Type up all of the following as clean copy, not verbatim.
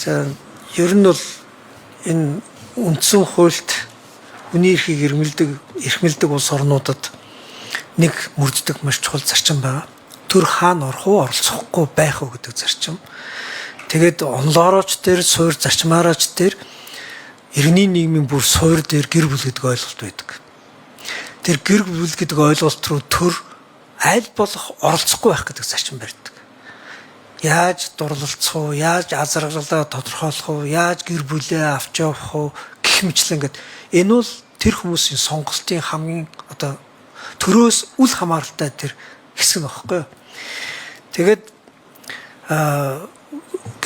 За ер нь бол энэ үндсэн хуульд хүний эрхийг эрхмэлдэг улс орнуудад нэг мөрддөг маш чухал зарчим байна. Төр хаана орох уу, оролцохгүй байх уу гэдэг зарчим. Тэгээд онлоорооч дээр, суур зарчмаараач дээр иргэний нийгмийн бүр суур дээр гэр бүл гэдэг ойлголт байдаг. Тэр гэр бүл гэдэг ойлголт руу төр аль болох оролцохгүй байх гэдэг зарчим барьдаг. Яаж дурлалцах уу, яаж азаргалаа тодорхойлох уу, яаж гэр бүлээ авч явах уу гэх мэтлэн ингээд энэ бол тэр хүмүүсийн сонголтын хамгийн одоо төрөөс үл хамааралтай тэр хэсэг нь багхгүй. Тэгээд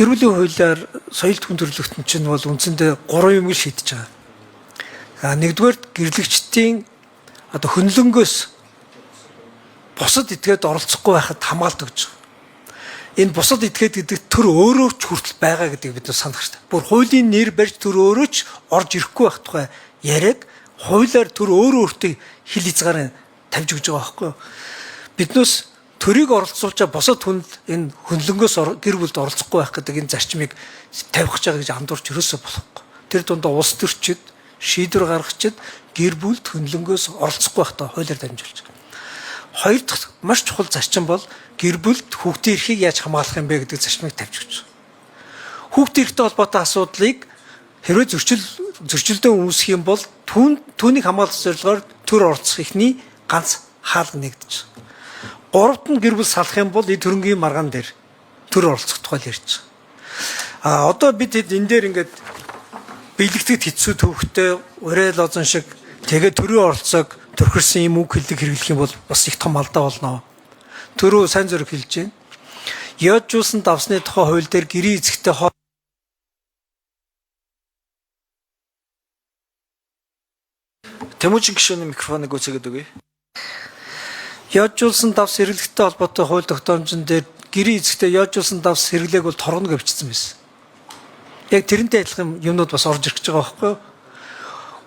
гэр бүлийн хуулиар соёл түн төрлөختөн чинь бол үндсэндээ 3 юм шийдэж байгаа. Нэгдүгээр гэрлэгчдийн одоо хөнлөнгөөс бусад этгээд оролцохгүй байхад хамгаалт өгч байгаа. Энэ бусад этгээд гэдэг төр өөрөө ч хүртэл байгаа гэдгийг бид санах хэрэгтэй. Бүр хуулийн нэр барьж төр өөрөө ч орж ирэхгүй байх тухай яриаг хуулиар төр өөрөө өөртөө хил хязгаар тавьж өгч байгаа байхгүй юу? Биднээс төрийг оролцуулж босод хүнд энэ хөнлөнгөөс гэр бүлд оролцохгүй байх гэдэг энэ зарчмыг тавих гэж байгаа гэж андуурч ерөөсөө болохгүй. Тэр дундаа улс төрчид шийдвэр гаргагчид гэр бүлд хөнлөнгөөс оролцохгүй байхдаа хуулиар дамжуулж байгаа. Хоёр дахь маш чухал зарчим бол гэр бүлд хүүхдийн эрхийг яаж хамгаалах юм бэ гэдэг зарчмыг тавьж өгч байгаа. Хүүхдийн эрхтэй холбоотой асуудлыг хэрвээ зөрчилдөө үүсэх юм бол түүнийг хамгаалах зорилгоор төр оролцох ихний ганц хаалга нэгдэж байгаа. Гуравт нь гэр бүл салах юм бол энэ төрөнгийн маргаан дээр төр оролцох тухай ярьж байгаа. Одоо бид энэ дээр ингээд биелэгдэд хэцүү төвхтэй урай лозон шиг тэгээ төрийн оролцоог төрхөрсөн юм үг хэлдэг хэрэглэх юм бол бас их том алдаа болно. Төрөө сайн зөрөг хэлж байна. Яажуулсан давсны тухай хууль дээр гэрийн эзэгтэй Тэмүүжин гишүүний микрофоныг үцгээд өгье. Яажуулсан давс хэрэглэхтэй холбоотой хууль тогтоомжн дээр гэрийн эзэгтэй яажуулсан давс хэрэглээг бол торгоно гэвчсэн байсан. Яг тэрнтэй адилхан юмнууд бас орж ирэх гэж байгаа байхгүй юу?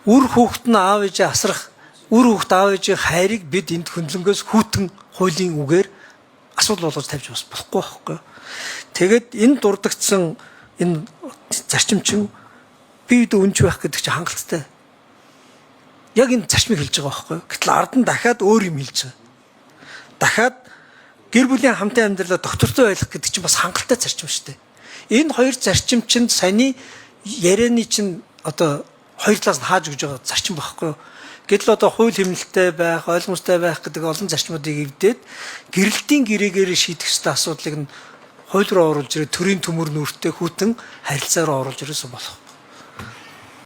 Үр хүүхэд нь аав ээжээ асрах, үр хүүхэд аав ээжийн хайрыг бид энд хөндлөнгөөс хүүтэн хуулийн үгээр асуудал болгож тавьж бас болохгүй байхгүй юу? Тэгээд энэ дурдгдсан энэ зарчим чинь бид өнж байх гэдэг чинь хангалттай. Яг энэ зарчмыг хэлж байгаа байхгүй юу? Гэтэл ард нь дахиад өөр юм хэлж байгаа. Дахиад гэр бүлийн хамтын амьдралаа доктортой байлгах гэдэг чинь бас хангалттай зарчим шүү дээ. Энэ хоёр зарчим чинь саяны ярианы чинь одоо хоёр талаас нь хааж өгж байгаа зарчим байхгүй юу? Гэтэл одоо хууль хэмнэлттэй байх, ойлгомжтой байх гэдэг олон зарчмуудыг эвдээд гэрэлтийн гэрээгээр шийдэх ёстой асуудлыг нь хууль руу оруулж ирээд төрийн төмөр нүртэй хүүтэн харилцаа руу оруулж ирээсэ болох.